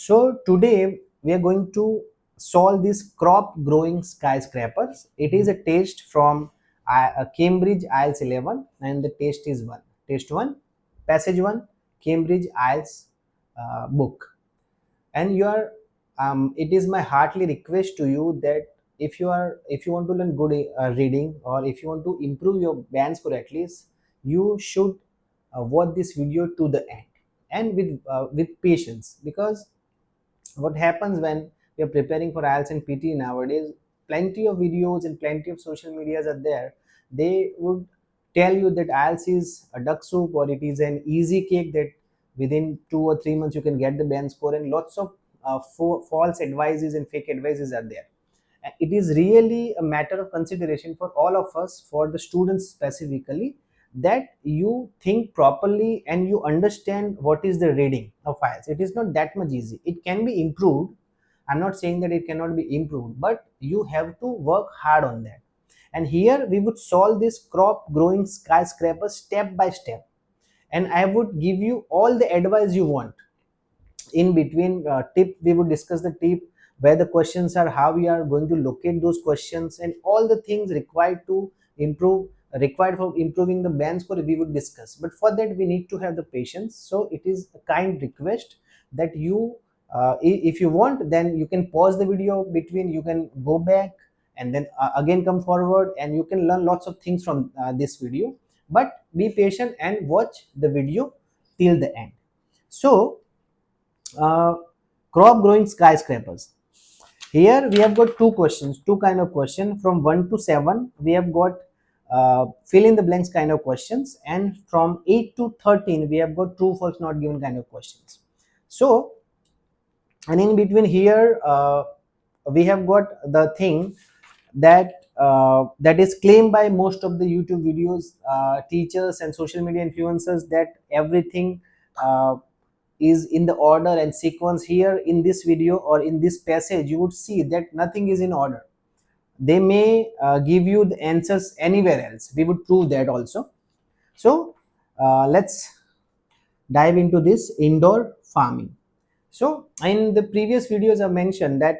So today we are going to solve this crop growing skyscrapers. It is a test from Cambridge IELTS 11, and the test is one. Test 1, passage 1, Cambridge IELTS book. And you are it is my heartily request to you that if you want to learn good reading, or if you want to improve your band score at least, you should watch this video to the end, and with patience, because what happens when we are preparing for IELTS and PT nowadays, plenty of videos and plenty of social medias are there. They would tell you that IELTS is a duck soup, or it is an easy cake, that within 2 or 3 months you can get the band score, and lots of false advices and fake advices are there. It is really a matter of consideration for all of us, for the students specifically, that you think properly and you understand what is the reading of files. It is not that much easy. It can be improved. I'm not saying that it cannot be improved, but you have to work hard on that. And here we would solve this crop growing skyscraper step by step, and I would give you all the advice you want. In between tip, we would discuss the tip, where the questions are, how we are going to locate those questions, and all the things improve required for improving the band score we would discuss. But for that we need to have the patience. So it is a kind request that you if you want, then you can pause the video between, you can go back, and then again come forward, and you can learn lots of things from this video. But be patient and watch the video till the end. So uh, crop growing skyscrapers. Here we have got two questions, two kind of question. From 1 to 7 we have got fill in the blanks kind of questions, and from 8 to 13 we have got true false not given kind of questions. So, and in between here we have got the thing that is claimed by most of the YouTube videos, teachers and social media influencers, that everything is in the order and sequence. Here in this video or in this passage you would see that nothing is in order. They may give you the answers anywhere else. We would prove that also. So let's dive into this indoor farming. So in the previous videos I mentioned that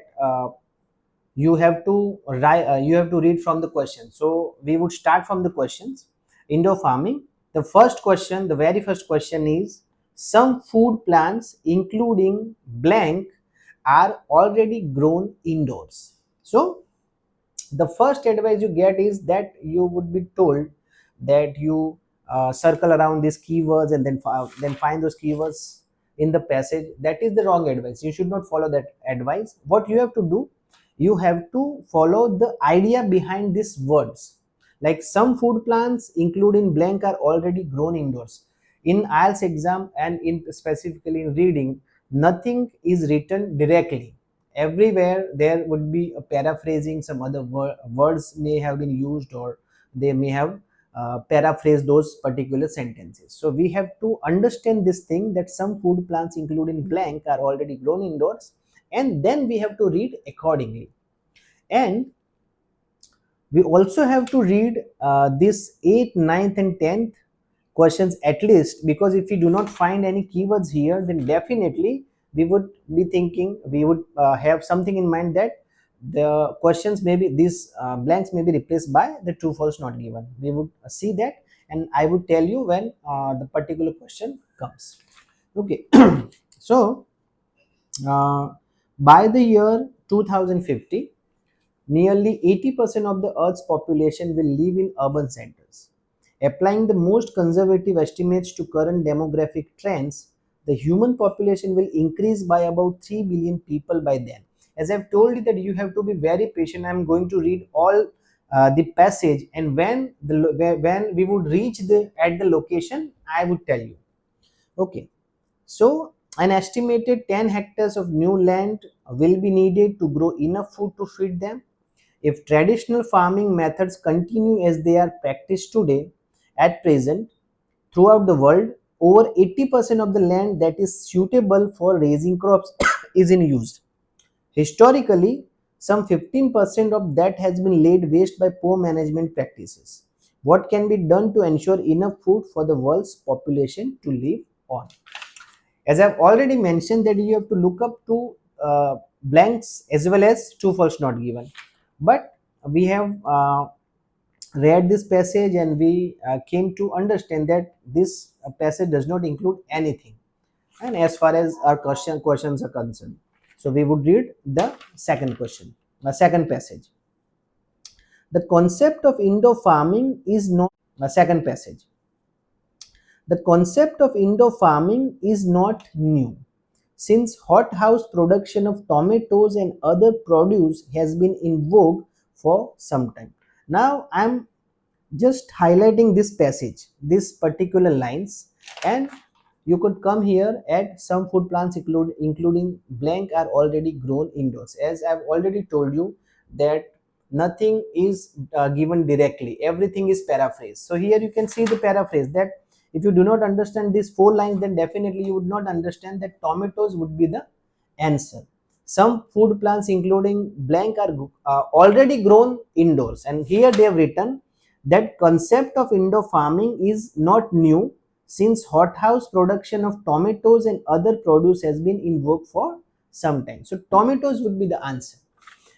you have to write you have to read from the question. So we would start from the questions. Indoor farming, the first question, the very first question is, some food plants including blank are already grown indoors. So the first advice you get is that you would be told that you circle around these keywords, and then find those keywords in the passage. That is the wrong advice. You should not follow that advice. What you have to do, you have to follow the idea behind these words. Like, some food plants including blank are already grown indoors. In IELTS exam, and in specifically in reading, nothing is written directly. Everywhere there would be a paraphrasing. Some other words may have been used, or they may have paraphrased those particular sentences. So we have to understand this thing, that some food plants including blank are already grown indoors, and then we have to read accordingly. And we also have to read this 8th, 9th and 10th questions at least, because if we do not find any keywords here, then definitely we would be thinking, we would have something in mind, that the questions may be, these blanks may be replaced by the true false not given. We would see that, and I would tell you when the particular question comes. Okay. So uh, by the year 2050, nearly 80% of the Earth's population will live in urban centers. Applying the most conservative estimates to current demographic trends, the human population will increase by about 3 billion people by then. As I've told you that you have to be very patient. I'm going to read all the passage, and when we would reach the at the location, I would tell you. Okay. So an estimated 10 hectares of new land will be needed to grow enough food to feed them. If traditional farming methods continue as they are practiced today, at present, throughout the world, over 80% of the land that is suitable for raising crops is in use. Historically, some 15% of that has been laid waste by poor management practices. What can be done to ensure enough food for the world's population to live on? As I've already mentioned that you have to look up to blanks as well as true false not given, but we have read this passage and we came to understand that this passage does not include anything, and as far as our questions are concerned, so we would read the second question, the second passage. The concept of indoor farming is not the second passage. The concept of indoor farming is not new, since hothouse production of tomatoes and other produce has been in vogue for some time. Now I'm just highlighting this passage, this particular lines, and you could come here at some food plants including blank are already grown indoors. As I've already told you that nothing is given directly, everything is paraphrased. So here you can see the paraphrase that if you do not understand these four lines, then definitely you would not understand that tomatoes would be the answer. Some food plants including blank are already grown indoors, and here they have written that concept of indoor farming is not new, since hothouse production of tomatoes and other produce has been in vogue for some time. So tomatoes would be the answer.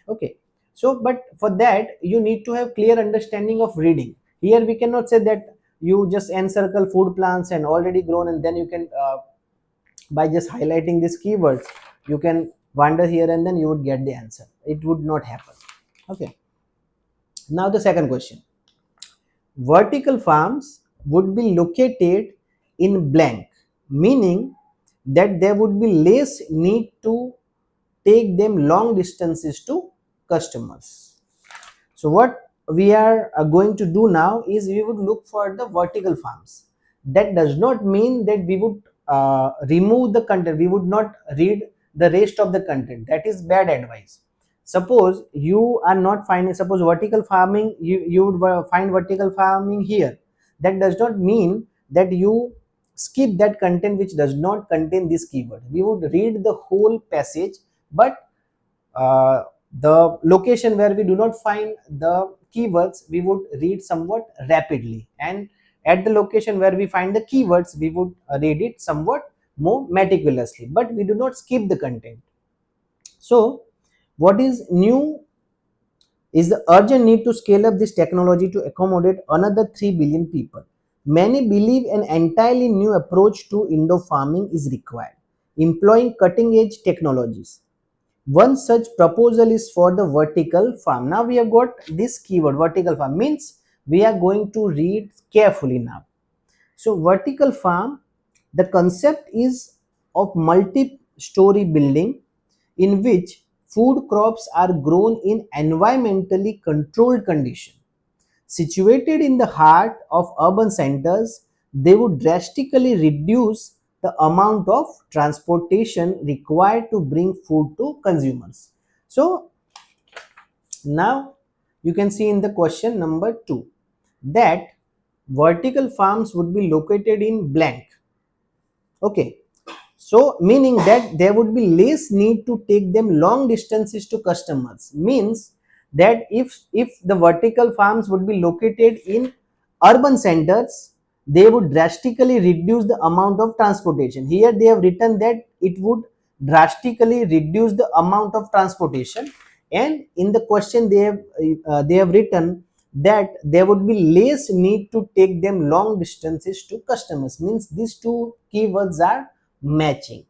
Okay, so but for that you need to have clear understanding of reading. Here we cannot say that you just encircle food plants and already grown, and then you can by just highlighting these keywords you can wander here and then you would get the answer. It would not happen. Okay, now the second question. Vertical farms would be located in blank, meaning that there would be less need to take them long distances to customers. So what we are going to do now is we would look for the vertical farms. That does not mean that we would remove the content, we would not read the rest of the content. That is bad advice. Suppose you are not finding, suppose vertical farming, you would find vertical farming here. That does not mean that you skip that content which does not contain this keyword. We would read the whole passage, but the location where we do not find the keywords we would read somewhat rapidly, and at the location where we find the keywords we would read it somewhat more meticulously, but we do not skip the content. So what is new is the urgent need to scale up this technology to accommodate another 3 billion people. Many believe an entirely new approach to indoor farming is required, employing cutting edge technologies. One such proposal is for the vertical farm. Now we have got this keyword vertical farm, means we are going to read carefully now. So vertical farm, the concept is of multi-story building in which food crops are grown in environmentally controlled conditions. Situated in the heart of urban centers, they would drastically reduce the amount of transportation required to bring food to consumers. So now you can see in the question number 2 that vertical farms would be located in blank. Okay, so meaning that there would be less need to take them long distances to customers, means that if the vertical farms would be located in urban centers, they would drastically reduce the amount of transportation. Here they have written that it would drastically reduce the amount of transportation, and in the question they have written that there would be less need to take them long distances to customers, means these two keywords are matching.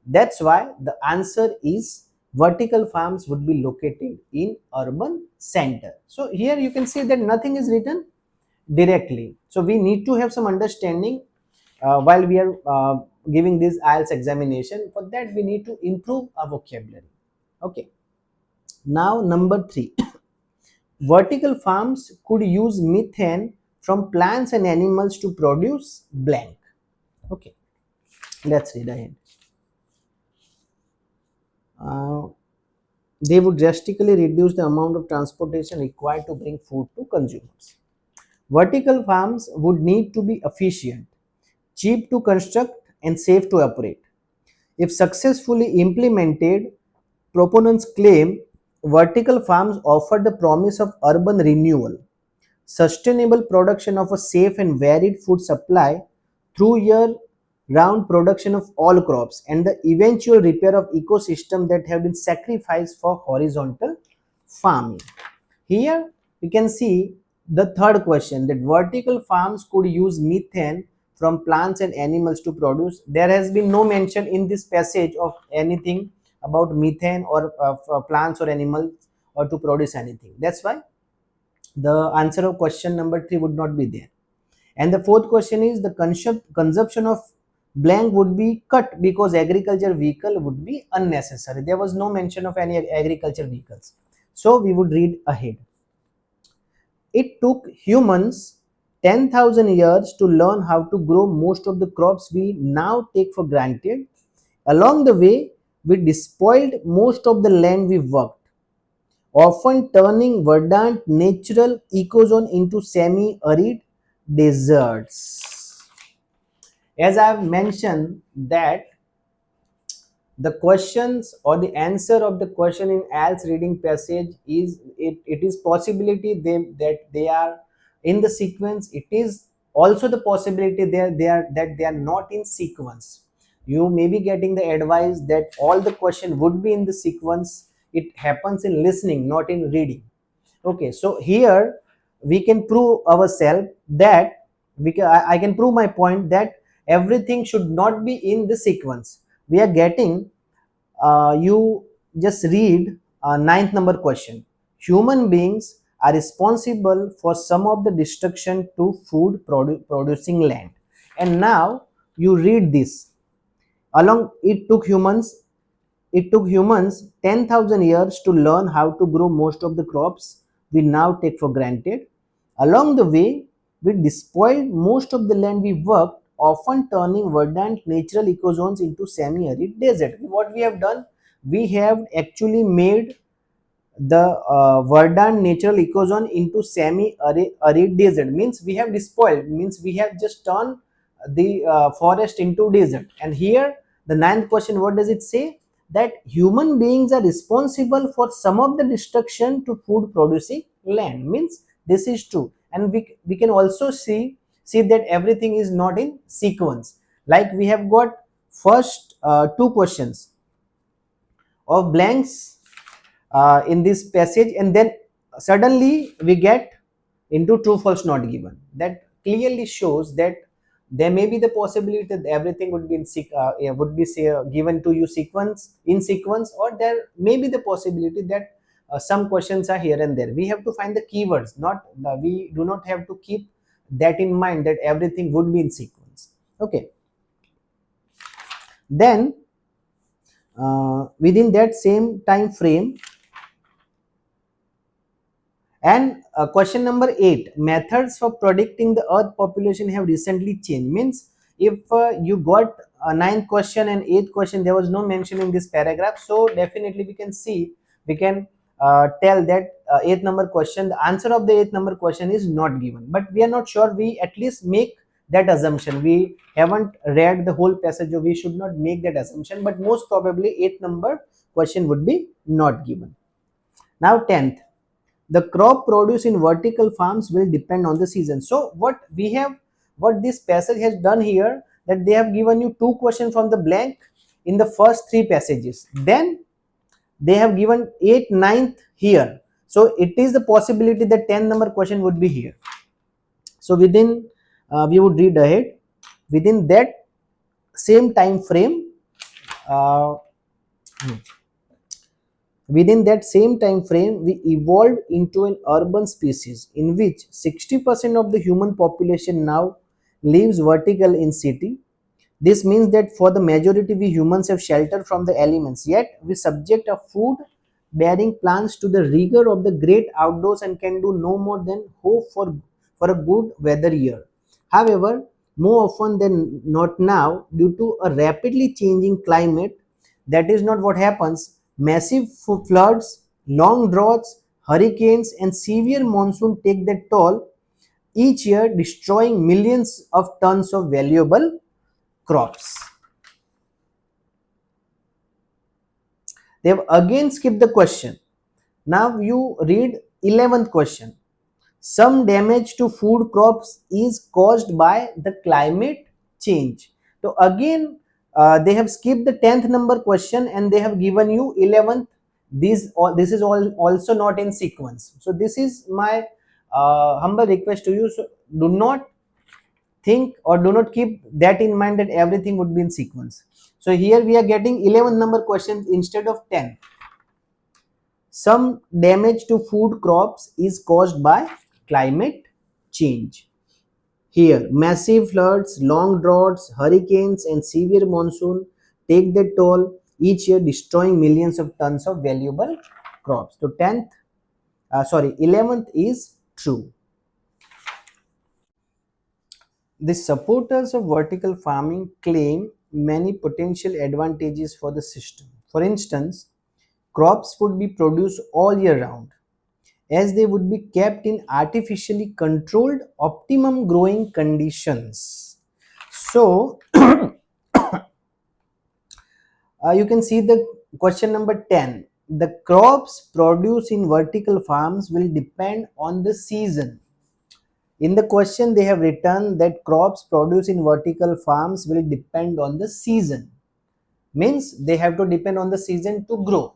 That's why the answer is vertical farms would be located in urban center. So here you can see that nothing is written directly, so we need to have some understanding while we are giving this IELTS examination. For that we need to improve our vocabulary. Okay, now number 3. Vertical farms could use methane from plants and animals to produce blank. Okay, let's read ahead. Uh, they would drastically reduce the amount of transportation required to bring food to consumers. Vertical farms would need to be efficient, cheap to construct, and safe to operate. If successfully implemented, proponents claim vertical farms offer the promise of urban renewal, sustainable production of a safe and varied food supply through year round production of all crops, and the eventual repair of ecosystem that have been sacrificed for horizontal farming. Here we can see the third question, that vertical farms could use methane from plants and animals to produce. There has been no mention in this passage of anything about methane or plants or animals or to produce anything. That's why the answer of question number 3 would not be there. And the fourth question is the consumption of blank would be cut because agriculture vehicle would be unnecessary. There was no mention of any agriculture vehicles. So we would read ahead. It took humans 10,000 years to learn how to grow most of the crops we now take for granted. Along the way, we despoiled most of the land we worked, often turning verdant natural ecozone into semi-arid deserts. As I have mentioned that the questions or the answer of the question in IELTS reading passage is it is possibility that they are in the sequence. It is also the possibility that they are not in sequence. You may be getting the advice that all the question would be in the sequence. It happens in listening, not in reading. Okay, so here we can prove ourselves that I can prove my point that everything should not be in the sequence. We are getting you just read ninth number question. Human beings are responsible for some of the destruction to food producing land. And now you read this. Along it took humans 10,000 years to learn how to grow most of the crops we now take for granted. Along the way, we despoiled most of the land we worked, often turning verdant natural ecozones into semi-arid desert. What we have done, we have actually made the verdant natural ecozone into semi-arid desert. Means we have despoiled, means we have just turned the forest into desert. And here the ninth question, what does it say? That human beings are responsible for some of the destruction to food producing land. Means this is true. And we can also see that everything is not in sequence. Like we have got first two questions of blanks in this passage, and then suddenly we get into true false not given. That clearly shows that there may be the possibility that everything would be would be given to you sequence in sequence, or there may be the possibility that some questions are here and there. We have to find the keywords, not we do not have to keep that in mind that everything would be in sequence. Okay, then within that same time frame. And question number 8, methods for predicting the earth population have recently changed. Means if you got a ninth question and eighth question, there was no mention in this paragraph. So definitely we can tell that eighth number question, the answer of the eighth number question is not given. But we are not sure, we at least make that assumption. We haven't read the whole passage, so we should not make that assumption. But most probably eighth number question would be not given. Now 10th, the crop produced in vertical farms will depend on the season. So what this passage has done here, that they have given you two questions from the blank in the first three passages, then they have given 8th, 9th here. So it is the possibility that 10 number question would be here. So within we would read ahead, within that same time frame, uh, within that same time frame, we evolved into an urban species in which 60% of the human population now lives vertical in city. This means that for the majority, we humans have shelter from the elements, yet we subject our food bearing plants to the rigor of the great outdoors and can do no more than hope for a good weather year. However, more often than not now, due to a rapidly changing climate, that is not what happens. Massive floods, long droughts, hurricanes, and severe monsoon take their toll each year, destroying millions of tons of valuable crops. They have again skipped the question. Now you read 11th question. Some damage to food crops is caused by the climate change. So again, they have skipped the 10th number question and they have given you 11th. This is all also not in sequence. So this is my humble request to you. So do not think or do not keep that in mind that everything would be in sequence. So here we are getting 11 number questions instead of 10. Some damage to food crops is caused by climate change. Here, massive floods, long droughts, hurricanes, and severe monsoon take their toll each year, destroying millions of tons of valuable crops. So, 11th is true. The supporters of vertical farming claim many potential advantages for the system. For instance, crops would be produced all year round, as they would be kept in artificially controlled optimum growing conditions. So, you can see the question number 10. The crops produced in vertical farms will depend on the season. In the question, they have written that crops produced in vertical farms will depend on the season. Means they have to depend on the season to grow.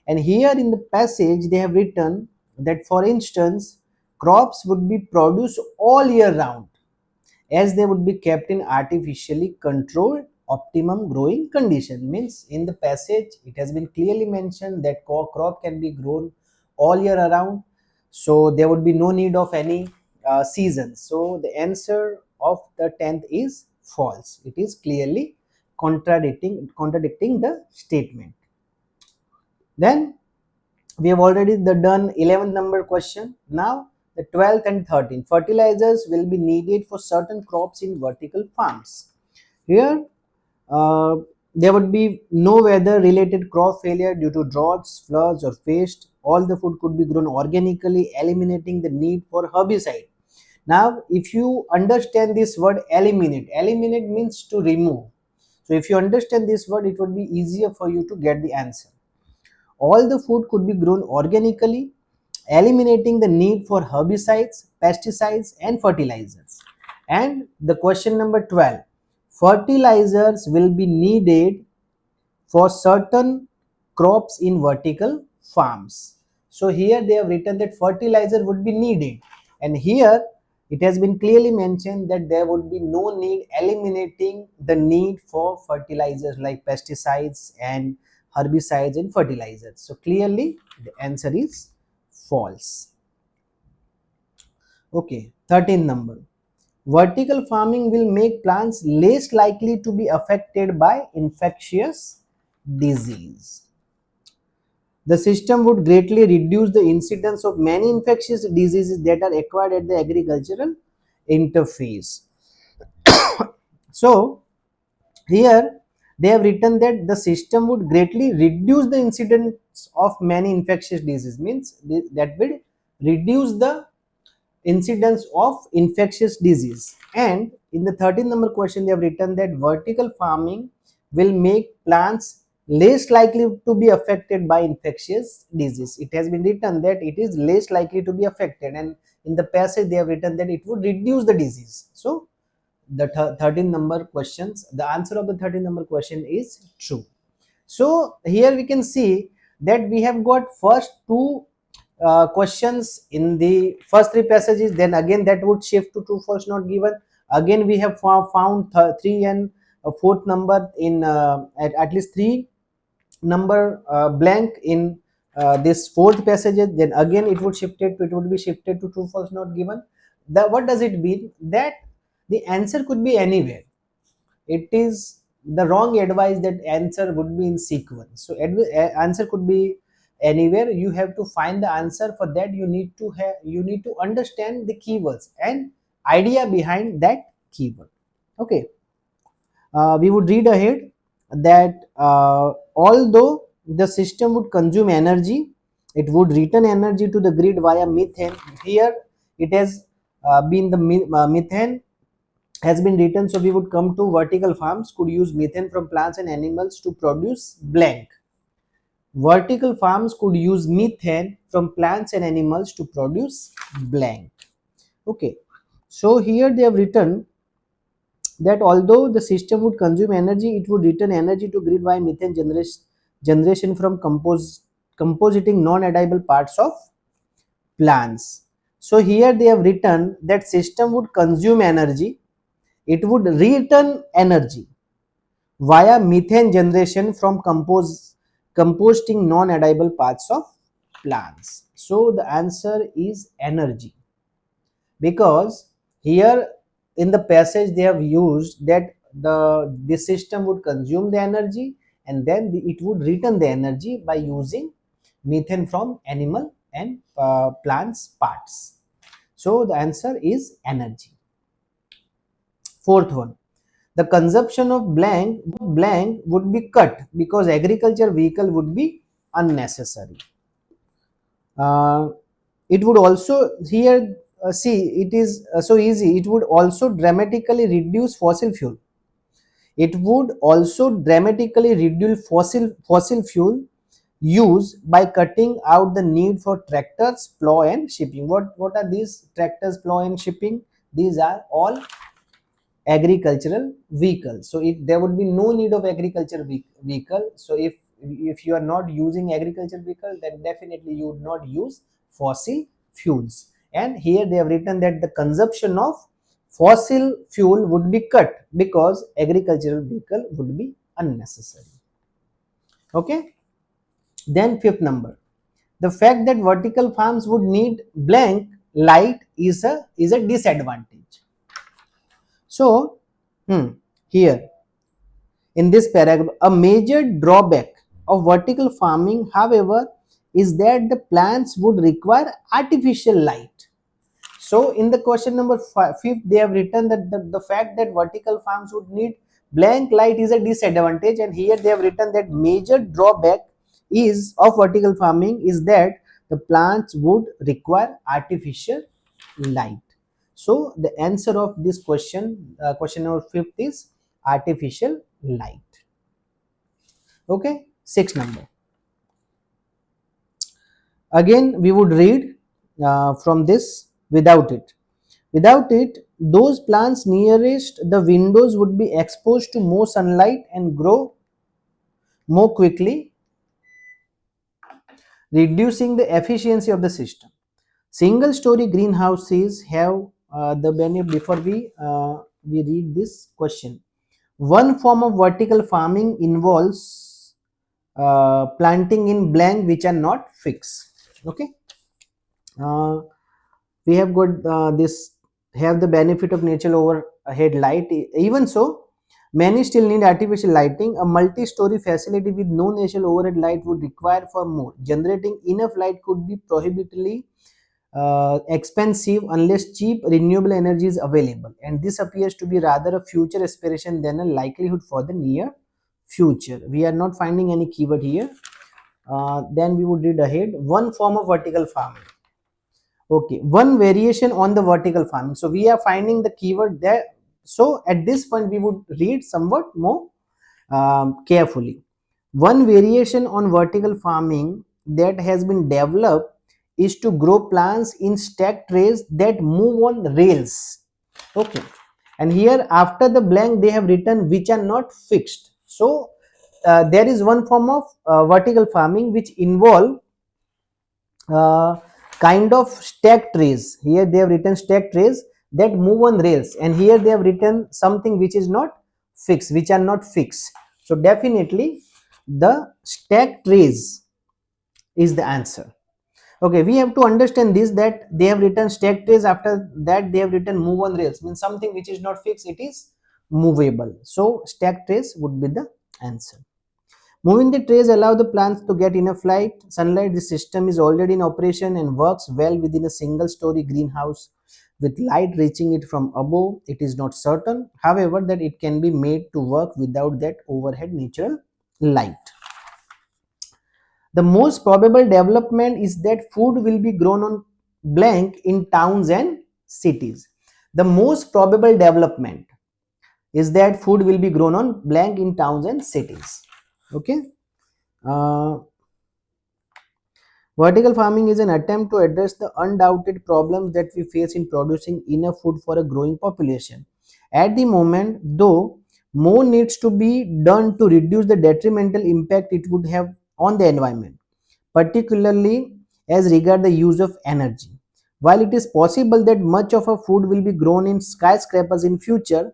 And here in the passage, they have written that, for instance, crops would be produced all year round, as they would be kept in artificially controlled optimum growing condition. Means in the passage it has been clearly mentioned that crop can be grown all year around, so there would be no need of any season. So the answer of the 10th is false. It is clearly contradicting the statement. Then we have already done 11th number question. Now the 12th and 13th, fertilizers will be needed for certain crops in vertical farms. Here uh, there would be no weather related crop failure due to droughts, floods or pest. All the food could be grown organically, eliminating the need for herbicide. Now if you understand this word eliminate means to remove. So if you understand this word, it would be easier for you to get the answer. All the food could be grown organically, eliminating the need for herbicides, pesticides, and fertilizers. And the question number 12, fertilizers will be needed for certain crops in vertical farms. So here they have written that fertilizer would be needed, and here it has been clearly mentioned that there would be no need, eliminating the need for fertilizers like pesticides and herbicides and fertilizers. So clearly the answer is false. Okay, 13 number. Vertical farming will make plants less likely to be affected by infectious disease. The system would greatly reduce the incidence of many infectious diseases that are acquired at the agricultural interface. So, here they have written that the system would greatly reduce the incidence of many infectious diseases. Means that will reduce the incidence of infectious disease. And in the 13th number question, they have written that vertical farming will make plants less likely to be affected by infectious disease. It has been written that it is less likely to be affected, and in the passage they have written that it would reduce the disease. So the 13 number questions, the answer of the 13 number question is true. So here we can see that we have got first two questions in the first three passages, then again that would shift to true false not given. Again we have found three and fourth number in at least three number blank in this fourth passages, then again it would be shifted to true false not given. What does it mean? That the answer could be anywhere. It is the wrong advice that answer would be in sequence. So answer could be anywhere. You have to find the answer. For that you need to understand the keywords and idea behind that keyword. Okay, we would read ahead that although the system would consume energy, it would return energy to the grid via methane. Here it has been the methane has been written. So we would come to vertical farms could use methane from plants and animals to produce blank. Vertical farms could use methane from plants and animals to produce blank. Okay, so here they have written that although the system would consume energy, it would return energy to grid via methane generation from compositing non-edible parts of plants. So here they have written that system would consume energy, it would return energy via methane generation from composting non-edible parts of plants. So the answer is energy, because here in the passage they have used that the system would consume the energy and then it would return the energy by using methane from animal and plants parts. So the answer is energy. Fourth one, the consumption of blank would be cut because agriculture vehicle would be unnecessary. uh, it would also here see it is so easy, it would also dramatically reduce fossil fuel, it would also dramatically reduce fossil fuel use by cutting out the need for tractors, plow and shipping. What are these tractors, plow and shipping? These are all agricultural vehicle. So if there would be no need of agriculture vehicle, so if you are not using agriculture vehicle, then definitely you would not use fossil fuels. And here they have written that the consumption of fossil fuel would be cut because agricultural vehicle would be unnecessary. Okay, then fifth number, the fact that vertical farms would need blank light is a disadvantage. So here in this paragraph, a major drawback of vertical farming, however, is that the plants would require artificial light. So in the question number fifth, they have written that the fact that vertical farms would need blank light is a disadvantage, and here they have written that major drawback is of vertical farming is that the plants would require artificial light. So the answer of this question, question number fifth, is artificial light. Okay, sixth number. Again, we would read from this without it. Without it, those plants nearest the windows would be exposed to more sunlight and grow more quickly, reducing the efficiency of the system. Single story greenhouses have the benefit. Before we read this question, one form of vertical farming involves planting in blank which are not fixed. Okay, uh, we have got this have the benefit of natural overhead light. Even so, many still need artificial lighting. A multi-story facility with no natural overhead light would require for more. Generating enough light could be prohibitively expensive unless cheap renewable energy is available, and this appears to be rather a future aspiration than a likelihood for the near future. We are not finding any keyword here. Then we would read ahead. One form of vertical farming. Okay, one variation on the vertical farming. So we are finding the keyword there. So at this point, we would read somewhat more carefully. One variation on vertical farming that has been developed is to grow plants in stacked trays that move on rails. Okay, and here after the blank they have written which are not fixed. So there is one form of vertical farming which involve uh, kind of stacked trays. Here they have written stacked trays that move on rails, and here they have written something which is not fixed, which are not fixed. So definitely the stacked trays is the answer. Okay, we have to understand this, that they have written stacked trays, after that they have written move on rails, means something which is not fixed, it is movable. So stacked trays would be the answer. Moving the trays allow the plants to get enough sunlight. The system is already in operation and works well within a single story greenhouse with light reaching it from above. It is not certain, however, that it can be made to work without that overhead natural light. The most probable development is that food will be grown on blank in towns and cities. The most probable development is that food will be grown on blank in towns and cities. Okay. Uh, Vertical farming is an attempt to address the undoubted problems that we face in producing enough food for a growing population. At the moment, though, more needs to be done to reduce the detrimental impact it would have on the environment, particularly as regard the use of energy. While it is possible that much of our food will be grown in skyscrapers in future,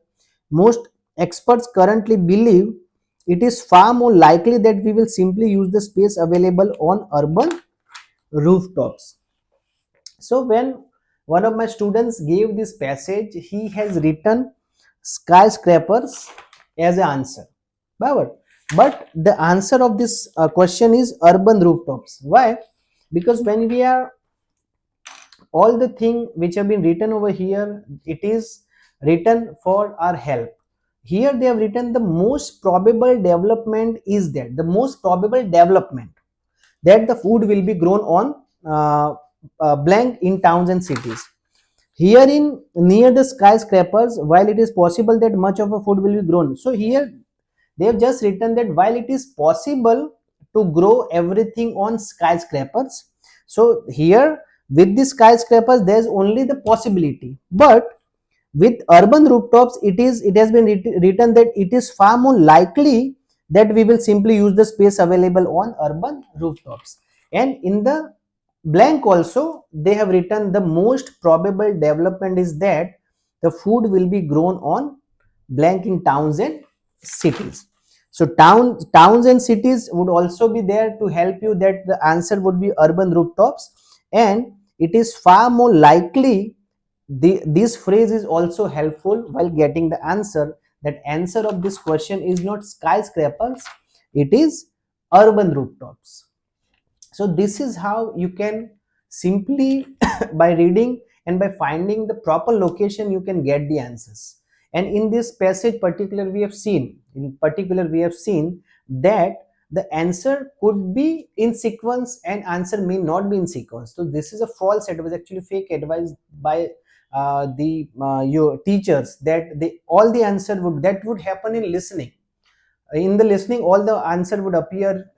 most experts currently believe it is far more likely that we will simply use the space available on urban rooftops. So when one of my students gave this passage, he has written skyscrapers as an answer. But the answer of this question is urban rooftops. Why? Because when we are all the thing which have been written over here, it is written for our help. Here they have written the most probable development is that the most probable development that the food will be grown on blank in towns and cities. Here in near the skyscrapers, while it is possible that much of a food will be grown. So here they have just written that while it is possible to grow everything on skyscrapers, so here with the skyscrapers there's only the possibility, but with urban rooftops it has been written that it is far more likely that we will simply use the space available on urban rooftops. And in the blank also they have written the most probable development is that the food will be grown on blank in towns and cities. So towns and cities would also be there to help you, that the answer would be urban rooftops. And it is far more likely, this phrase is also helpful while getting the answer, that answer of this question is not skyscrapers, it is urban rooftops. So this is how you can simply by reading and by finding the proper location you can get the answers. And in this passage particular we have seen that the answer could be in sequence and answer may not be in sequence. So this is a false advice, actually fake advice by the your teachers, that they all the answer would that would happen in listening. In the listening all the answer would appear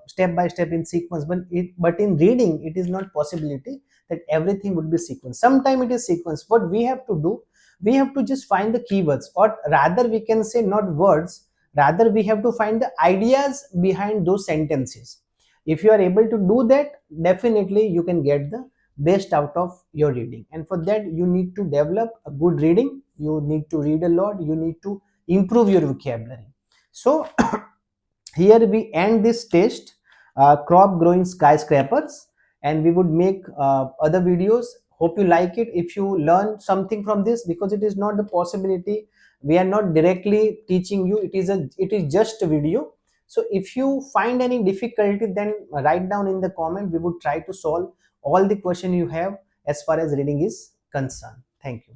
step by step in sequence, but in reading it is not possibility that everything would be sequence. Sometime it is sequence. What we have to do, we have to just find the keywords, or rather we can say not words, rather we have to find the ideas behind those sentences. If you are able to do that, definitely you can get the best out of your reading. And for that you need to develop a good reading, you need to read a lot, you need to improve your vocabulary. So here we end this test, crop growing skyscrapers, and we would make other videos. Hope you like it. If you learn something from this, because it is not the possibility, we are not directly teaching you, it is just a video. So if you find any difficulty, then write down in the comment. We would try to solve all the question you have as far as reading is concerned. Thank you.